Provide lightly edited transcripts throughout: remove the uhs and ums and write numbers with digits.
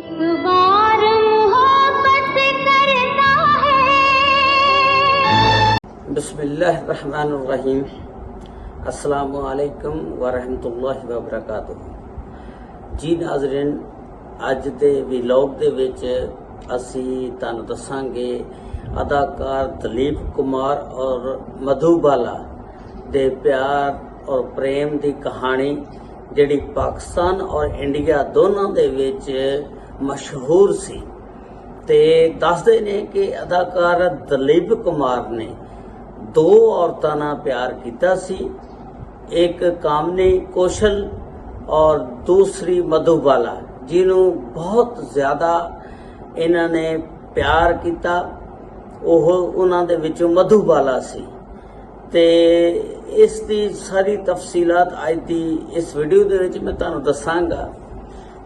एक बार मोहब्बत करता है। बिस्मिल्लाहिर्रहमानिर्रहीम। अस्सलामु अलैकुम वरहमतुल्लाहि वबरकातुहू। जी नाज़रीन, अज दे व्लॉग दे विच असी तुहानूं दसांगे अदाकार दलीप कुमार और मधुबाला दे प्यार और प्रेम दी कहानी जिहड़ी पाकिस्तान और इंडिया दोनों दे विच मशहूर सी। ते दसदे ने कि अदाकार दलीप कुमार ने दो औरतां नाल प्यार कीता सी, एक कामनी कौशल और दूसरी मधुबाला, जिन्हों बहुत ज़्यादा इन्हां ने प्यार किया। ओह उन्हां दे विचों मधुबाला सी। ते इस दी सारी तफसीलात अज दी इस वीडियो दे विच मैं तुहानूं दसांगा।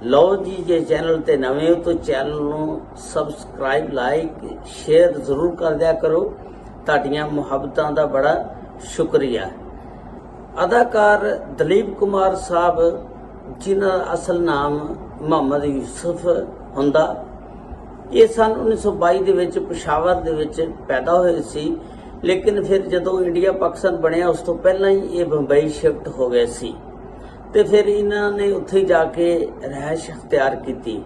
लो जी, जे चैनल ते नवे हो तो चैनल नूं सबसक्राइब, लाइक, शेयर जरूर कर दिया करो। तुहाडीआं मुहब्बतां दा बड़ा शुक्रिया। अदाकार दलीप कुमार साहब, जिन्हां दा असल नाम मोहम्मद यूसुफ हुंदा, ये सन 1922 दे विच पेशावर दे विच पैदा होए सी। लेकिन फिर जदों इंडिया पाकिस्तान बनया उस तो पहला ही ये बंबई शिफ्ट हो गए सी। ते फिर इन्होंने उत्थे जाके रहायश अख्तियार की।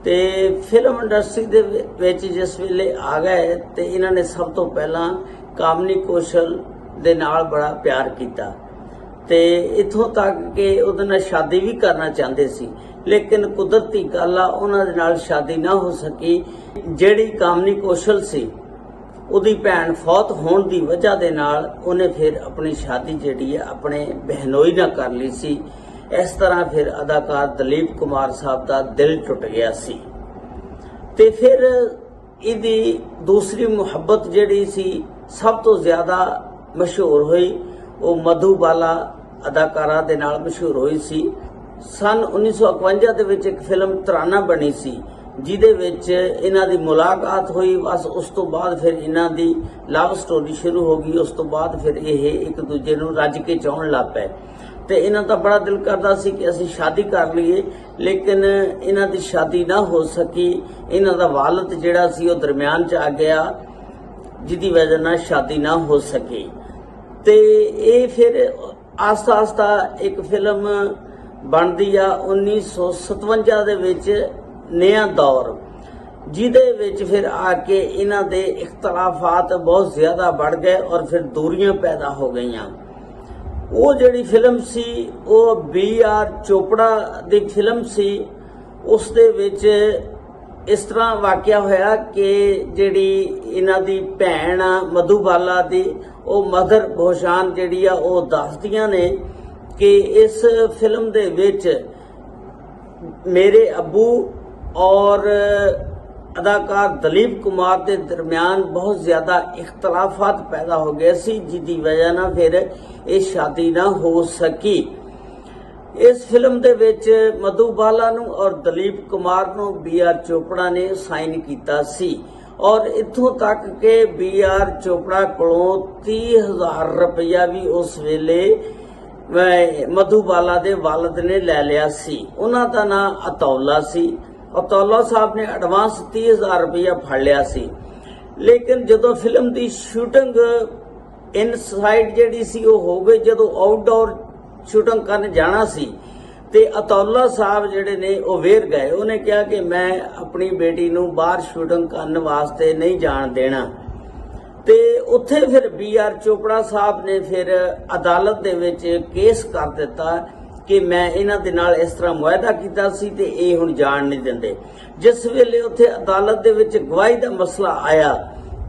ते फिल्म इंडस्ट्री दे विच जिस वेले आ गए तो इन्होंने सब तो पहला कामनी कौशल दे नाल बड़ा प्यार किया। ते इत्थों तक कि उहदे नाल शादी भी करना चाहते सी, लेकिन कुदरती गल आ उहनां दे नाल शादी ना हो सकी। जिहड़ी कामनी कौशल सी, उहदी भैन फौत होने की वजह दे नाल उन्हें फिर अपनी शादी जिहड़ी है अपने बहनोई नाल कर ली सी। इस तरह फिर अदाकार दलीप कुमार साहब का दिल टुट गया सी। ते फिर इहदी दूसरी मुहब्बत जिहड़ी सी सब तो ज्यादा मशहूर हुई, वो मधुबाला अदाकारा दे नाल मशहूर हुई सी। सन 1951 दे विच एक फिल्म तराना बनी सी, जिहदे विच इन्हां दी मुलाकात हुई। बस उस तो बाद फिर इन्हां दी लव स्टोरी शुरू हो गई। उस तो बाद फिर ये एक दूजे नूं रज के चाहण लग पे। ते इन्हां दा बड़ा दिल करदा सी कि असीं शादी कर लईए, लेकिन इन्हां दी शादी ना हो सकी। इन्हां दा वालिद जिहड़ा सी ओह दरम्यान च आ गया, जिहदी वजह नाल शादी ना हो सकी। ते ये फिर आस्ता आस्ता एक फिल्म बनदी आ 1957 दे विच नया दौर, जिहदे विच फिर आके इन्हां दे इख्तलाफात बहुत ज्यादा बढ़ गए और फिर दूरियां पैदा हो गईयां। वो जिहड़ी फिल्म सी वो BR चोपड़ा दी फिल्म सी। उस दे विच इस तरह वाकया होया कि जिहड़ी इन्हां दी भैन आ मधुबाला दी, वो मदर घोषान जिहड़ी आ वो दसदियां ने कि इस फिल्म दे विच मेरे अबू और अदाकार दलीप कुमार के दरम्यान बहुत ज्यादा इख्तलाफात पैदा हो गए सी, जिसकी वजह ना फिर ये शादी ना हो सकी। इस फिल्म दे विच मधुबाला नूं और दलीप कुमार नूं BR चोपड़ा ने साइन किया सी। और इत्थों तक के BR चोपड़ा कोलों 30,000 रुपया भी उस वेले मधुबाला दे वालिद ने ले लिया सी। उन्हां दा नाम अतौला सी। अतौला साहब ने एडवांस 30,000 रुपया फड़ लिया सी। लेकिन जदों फिल्म की शूटिंग इनसाइड जिहड़ी सी वो हो गई, जदों आउटडोर शूटिंग करन जाना सी ते अतौला साहब जिहड़े ने वो वेर गए। उन्हें कहा कि मैं अपनी बेटी नूं बाहर शूटिंग करन वास्ते नहीं जाण देना। ते उत्थे फिर BR चोपड़ा साहब ने फिर अदालत दे विच केस कर दिता कि मैं इन्हां दे नाल इस तरह मुआहदा कीता सी ते ये हुण जाण नहीं दिंदे। जिस वेले उत्थे अदालत दे विच गवाही दा मसला आया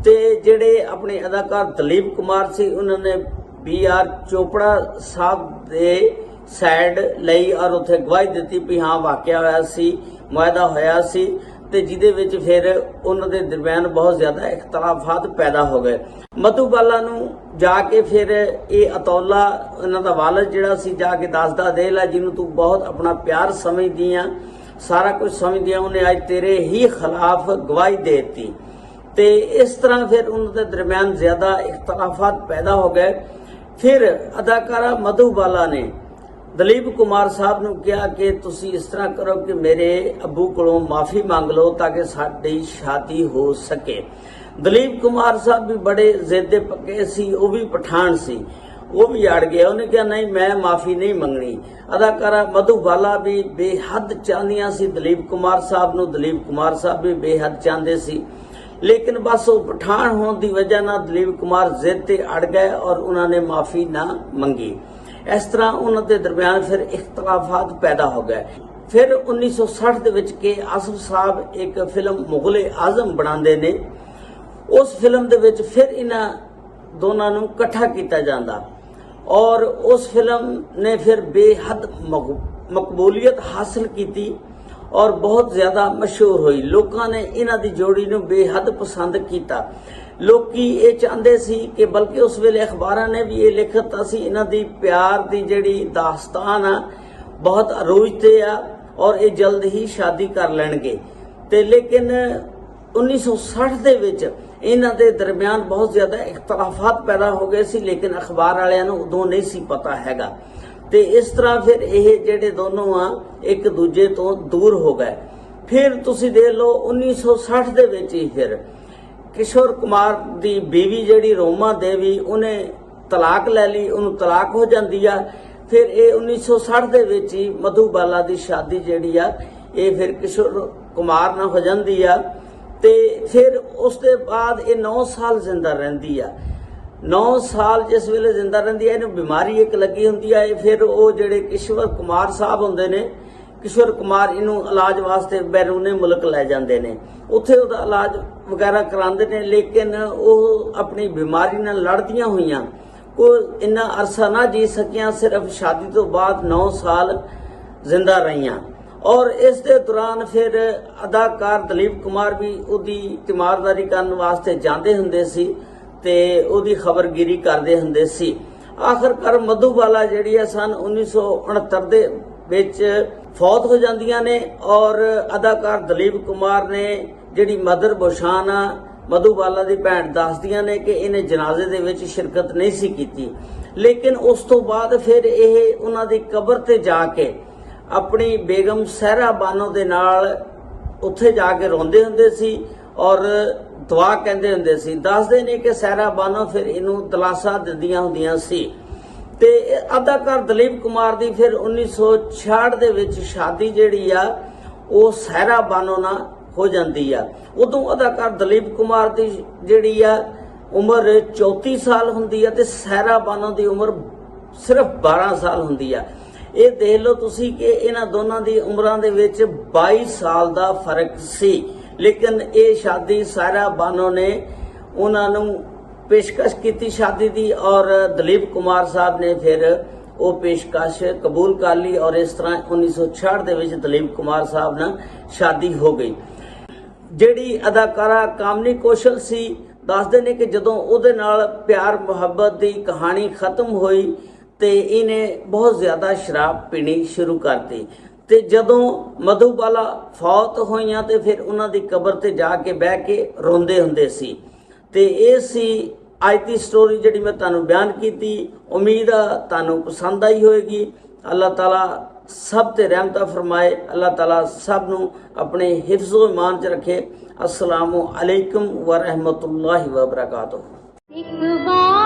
ते जिहड़े अपने अदाकार दलीप कुमार सी, उन्होंने BR चोपड़ा साहब दे साइड लई और उत्थे गवाही दित्ती भी हाँ वाकया होया सी, मुआहदा होया सी। ते जिहदे विच फिर उन्हां दे दरम्यान बहुत ज्यादा इख्तलाफात पैदा हो गए। मधुबाला नूं जाके फिर ये अतौला इन्हां दा वालिद जिहड़ा सी जाके दसदा दे ला, जिन्हों तू बहुत अपना प्यार समझदी आ, सारा कुछ समझदी आ, उन्हें अज तेरे ही खिलाफ गवाही देती। ते इस तरह फिर उन्हां दे दरम्यान ज्यादा इख्तलाफात पैदा हो गए। फिर अदाकारा मधुबाला ने ਦਲੀਪ ਕੁਮਾਰ ਸਾਹਿਬ ਨੂੰ ਕਿਹਾ ਕਿ ਤੁਸੀਂ ਇਸ ਤਰ੍ਹਾਂ ਕਰੋ ਕਿ ਮੇਰੇ ਅੱਬੂ ਕੋਲੋਂ ਮਾਫੀ ਮੰਗ ਲਓ ਤਾਂ ਕਿ ਸਾਡੀ ਸ਼ਾਦੀ ਹੋ ਸਕੇ। ਦਲੀਪ ਕੁਮਾਰ ਸਾਹਿਬ ਵੀ ਬੜੇ ਜ਼ਿੱਦੇ ਪੱਕੇ ਸੀ, ਉਹ ਵੀ ਪਠਾਨ ਸੀ, ਉਹ ਵੀ ਅੜ ਗਿਆ। ਉਹਨੇ ਕਿਹਾ ਨਹੀਂ, ਮੈਂ ਮਾਫੀ ਨਹੀਂ ਮੰਗਣੀ। ਅਦਾਕਾਰਾ ਮਧੂਬਾਲਾ ਵੀ ਬੇਹੱਦ ਚਾਹੁੰਦੀਆਂ ਸੀ ਦਲੀਪ ਕੁਮਾਰ ਸਾਹਿਬ ਨੂੰ, ਦਲੀਪ ਕੁਮਾਰ ਸਾਹਿਬ ਵੀ ਬੇਹੱਦ ਚਾਹੁੰਦੇ ਸੀ, ਲੇਕਿਨ ਬਸ ਉਹ ਪਠਾਨ ਹੋਣ ਦੀ ਵਜ੍ਹਾ ਨਾਲ ਦਲੀਪ ਕੁਮਾਰ ਜ਼ਿੱਦ ਤੇ ਅੜ ਗਏ ਔਰ ਉਹਨਾਂ ਨੇ ਮਾਫੀ ਨਾ ਮੰਗੀ। ਇਸ ਤਰ੍ਹਾਂ ਉਹਨਾਂ ਦੇ ਦਰਮਿਆਨ ਫਿਰ ਇਖਤਲਾਫਾਤ ਪੈਦਾ ਹੋ ਗਏ। ਫਿਰ 1960 ਦੇ ਵਿੱਚ ਕੇ ਆਸਫ ਸਾਹਿਬ ਇੱਕ ਫਿਲਮ ਮੁਗਲੇ ਆਜ਼ਮ ਬਣਾਉਂਦੇ ਨੇ। ਉਸ ਫਿਲਮ ਦੇ ਵਿੱਚ ਫਿਰ ਇਹਨਾਂ ਦੋਨਾਂ ਨੂੰ ਇਕੱਠਾ ਕੀਤਾ ਜਾਂਦਾ ਔਰ ਉਸ ਫਿਲਮ ਨੇ ਫਿਰ ਬੇਹੱਦ ਮਕਬੂਲੀਅਤ ਹਾਸਲ ਕੀਤੀ ਔਰ ਬਹੁਤ ਜ਼ਿਆਦਾ ਮਸ਼ਹੂਰ ਹੋਈ। ਲੋਕਾਂ ਨੇ ਇਹਨਾਂ ਦੀ ਜੋੜੀ ਨੂੰ ਬੇਹੱਦ ਪਸੰਦ ਕੀਤਾ। ਲੋਕੀ ਇਹ ਚਾਹੁੰਦੇ ਸੀ ਕਿ ਬਲਕਿ ਉਸ ਵੇਲੇ ਅਖਬਾਰਾਂ ਨੇ ਵੀ ਇਹ ਲਿਖਤਾ ਸੀ ਇਹਨਾਂ ਦੀ ਪਿਆਰ ਦੀ ਜਿਹੜੀ ਦਾਸਤਾਨ ਆ ਬਹੁਤ ਅਰੂਜ ਤੇ ਆ ਔਰ ਇਹ ਜਲਦ ਹੀ ਸ਼ਾਦੀ ਕਰ ਲੈਣਗੇ। ਤੇ ਲੇਕਿਨ 1960 ਦੇ ਵਿੱਚ ਇਹਨਾਂ ਦੇ ਦਰਮਿਆਨ ਬਹੁਤ ਜ਼ਿਆਦਾ ਇਖਤਲਾਫਾਤ ਪੈਦਾ ਹੋ ਗਏ ਸੀ, ਲੇਕਿਨ ਅਖਬਾਰ ਵਾਲਿਆਂ ਨੂੰ ਉਦੋਂ ਨਹੀਂ ਸੀ ਪਤਾ ਹੈਗਾ। ਤੇ ਇਸ ਤਰ੍ਹਾਂ ਫਿਰ ਇਹ ਜਿਹੜੇ ਦੋਨੋਂ ਆ ਇੱਕ ਦੂਜੇ ਤੋਂ ਦੂਰ ਹੋ ਗਏ। ਫਿਰ ਤੁਸੀਂ ਦੇਖ ਲਓ 1960 ਦੇ ਵਿੱਚ ਹੀ ਫਿਰ ਕਿਸ਼ੋਰ ਕੁਮਾਰ ਦੀ ਬੀਵੀ ਜਿਹੜੀ ਰੋਮਾ ਦੇਵੀ, ਉਹਨੇ ਤਲਾਕ ਲੈ ਲਈ, ਉਹਨੂੰ ਤਲਾਕ ਹੋ ਜਾਂਦੀ ਆ। ਫਿਰ ਇਹ 1960 ਦੇ ਵਿੱਚ ਹੀ ਮਧੂਬਾਲਾ ਦੀ ਸ਼ਾਦੀ ਜਿਹੜੀ ਆ ਇਹ ਫਿਰ ਕਿਸ਼ੋਰ ਕੁਮਾਰ ਨਾਲ ਹੋ ਜਾਂਦੀ ਆ। ਤੇ ਫਿਰ ਉਸ ਦੇ ਬਾਅਦ ਇਹ 9 ਸਾਲ ਜ਼ਿੰਦਾ ਰਹਿੰਦੀ ਆ। 9 ਸਾਲ ਜਿਸ ਵੇਲੇ ਜ਼ਿੰਦਾ ਰਹਿੰਦੀ ਹੈ, ਇਹਨੂੰ ਬਿਮਾਰੀ ਇੱਕ ਲੱਗੀ ਹੁੰਦੀ ਹੈ। ਫਿਰ ਉਹ ਜਿਹੜੇ ਕਿਸ਼ੋਰ ਕੁਮਾਰ ਸਾਹਿਬ ਹੁੰਦੇ ਨੇ, ਕਿਸ਼ੋਰ ਕੁਮਾਰ ਇਹਨੂੰ ਇਲਾਜ ਵਾਸਤੇ ਬੈਰੂਨੇ ਮੁਲਕ ਲੈ ਜਾਂਦੇ ਨੇ, ਉੱਥੇ ਉਹਦਾ ਇਲਾਜ ਵਗੈਰਾ ਕਰਾਉਂਦੇ ਨੇ। ਲੇਕਿਨ ਉਹ ਆਪਣੀ ਬਿਮਾਰੀ ਨਾਲ ਲੜਦੀਆਂ ਹੋਈਆਂ ਕੋਈ ਇੰਨਾ ਅਰਸਾ ਨਾ ਜੀ ਸਕੀਆਂ, ਸਿਰਫ ਸ਼ਾਦੀ ਤੋਂ ਬਾਅਦ 9 ਸਾਲ ਜ਼ਿੰਦਾ ਰਹੀਆਂ। ਔਰ ਇਸ ਦੇ ਦੌਰਾਨ ਫਿਰ ਅਦਾਕਾਰ ਦਲੀਪ ਕੁਮਾਰ ਵੀ ਉਹਦੀ ਤਿਮਾਰਦਾਰੀ ਕਰਨ ਵਾਸਤੇ ਜਾਂਦੇ ਹੁੰਦੇ ਸੀ ਤੇ ਉਹਦੀ ਖਬਰਗੀਰੀ ਕਰਦੇ ਹੁੰਦੇ ਸੀ। ਆਖਰਕਾਰ ਮਧੂਬਾਲਾ ਜਿਹੜੀ ਹੈ ਸਨ 1969 ਦੇ ਵਿੱਚ ਫੌਤ ਹੋ ਜਾਂਦੀਆਂ ਨੇ ਔਰ ਅਦਾਕਾਰ ਦਲੀਪ ਕੁਮਾਰ ਨੇ ਜਿਹੜੀ ਮਦਰ ਬੋਸ਼ਾਨ ਆ ਮਧੂਬਾਲਾ ਦੀ ਭੈਣ ਦੱਸਦੀਆਂ ਨੇ ਕਿ ਇਹਨੇ ਜਨਾਜ਼ੇ ਦੇ ਵਿੱਚ ਸ਼ਿਰਕਤ ਨਹੀਂ ਸੀ ਕੀਤੀ। ਲੇਕਿਨ ਉਸ ਤੋਂ ਬਾਅਦ ਫਿਰ ਇਹ ਉਹਨਾਂ ਦੀ ਕਬਰ ਤੇ ਜਾ ਕੇ ਆਪਣੀ ਬੇਗਮ ਸਹਿਰਾ ਬਾਨੋ ਦੇ ਨਾਲ ਉੱਥੇ ਜਾ ਕੇ ਰੋਂਦੇ ਹੁੰਦੇ ਸੀ ਔਰ ਦੁਆ ਕਹਿੰਦੇ ਹੁੰਦੇ ਸੀ। ਦੱਸਦੇ ਨੇ ਕਿ ਸਹਿਰਾ ਬਾਨੋ ਫਿਰ ਇਹਨੂੰ ਦਿਲਾਸਾ ਦਿੰਦੀਆਂ ਹੁੰਦੀਆਂ ਸੀ। ਤੇ ਅਦਾਕਾਰ ਦਲੀਪ ਕੁਮਾਰ ਦੀ ਫਿਰ 1966 ਦੇ ਵਿੱਚ ਸ਼ਾਦੀ ਜਿਹੜੀ ਆ ਉਹ ਸਹਿਰਾ ਬਾਨੋ ਨਾਲ ਹੋ ਜਾਂਦੀ ਆ। ਉਦੋਂ ਅਦਾਕਾਰ ਦਲੀਪ ਕੁਮਾਰ ਦੀ ਜਿਹੜੀ ਆ ਉਮਰ 34 ਸਾਲ ਹੁੰਦੀ ਆ ਤੇ ਸਹਿਰਾ ਬਾਨੋ ਦੀ ਉਮਰ ਸਿਰਫ 12 ਸਾਲ ਹੁੰਦੀ ਆ। ਇਹ ਦੇਖ ਲਓ ਤੁਸੀਂ ਕਿ ਇਹਨਾਂ ਦੋਨਾਂ ਦੀ ਉਮਰਾਂ ਦੇ ਵਿੱਚ 22 ਸਾਲ ਦਾ ਫਰਕ ਸੀ। ਲੇਕਿਨ ਇਹ ਸ਼ਾਦੀ ਸਹਿਰਾ ਬਾਨੋ ਨੇ ਉਹਨਾਂ ਨੂੰ ਪੇਸ਼ਕਸ਼ ਕੀਤੀ ਸ਼ਾਦੀ ਦੀ ਔਰ ਦਲੀਪ ਕੁਮਾਰ ਸਾਹਿਬ ਨੇ ਫਿਰ ਉਹ ਪੇਸ਼ਕਸ਼ ਕਬੂਲ ਕਰ ਲਈ ਔਰ ਇਸ ਤਰ੍ਹਾਂ 1966 ਦੇ ਵਿੱਚ ਦਲੀਪ ਕੁਮਾਰ ਸਾਹਿਬ ਨਾਲ ਸ਼ਾਦੀ ਹੋ ਗਈ। ਜਿਹੜੀ ਅਦਾਕਾਰਾ ਕਾਮਨੀ ਕੌਸ਼ਲ ਸੀ, ਦੱਸਦੇ ਨੇ ਕਿ ਜਦੋਂ ਉਹਦੇ ਨਾਲ ਪਿਆਰ ਮੁਹੱਬਤ ਦੀ ਕਹਾਣੀ ਖਤਮ ਹੋਈ ਤੇ ਇਹਨੇ ਬਹੁਤ ਜ਼ਿਆਦਾ ਸ਼ਰਾਬ ਪੀਣੀ ਸ਼ੁਰੂ ਕਰਤੀ। ਤੇ ਜਦੋਂ ਮਧੂਬਾਲਾ ਫੌਤ ਹੋਈਆਂ ਤੇ ਫਿਰ ਉਹਨਾਂ ਦੀ ਕਬਰ ਤੇ ਜਾ ਕੇ ਬਹਿ ਕੇ ਰੋਂਦੇ ਹੁੰਦੇ ਸੀ। ਤੇ ਇਹ ਸੀ ਅੱਜ ਦੀ ਸਟੋਰੀ ਜਿਹੜੀ ਮੈਂ ਤੁਹਾਨੂੰ ਬਿਆਨ ਕੀਤੀ। ਉਮੀਦ ਆ ਤੁਹਾਨੂੰ ਪਸੰਦ ਆਈ ਹੋਵੇਗੀ। ਅੱਲਾਹ ਤਾਲਾ ਸਭ ਤੇ ਰਹਿਮਤਾਂ ਫਰਮਾਏ। ਅੱਲਾਹ ਤਾਲਾ ਸਭ ਨੂੰ ਆਪਣੇ ਹਿਫਜ਼ੋ ਇਮਾਨ 'ਚ ਰੱਖੇ। अस्सलामु अलैकुम व रहमतुल्लाहि व बरकातुहू। एक बार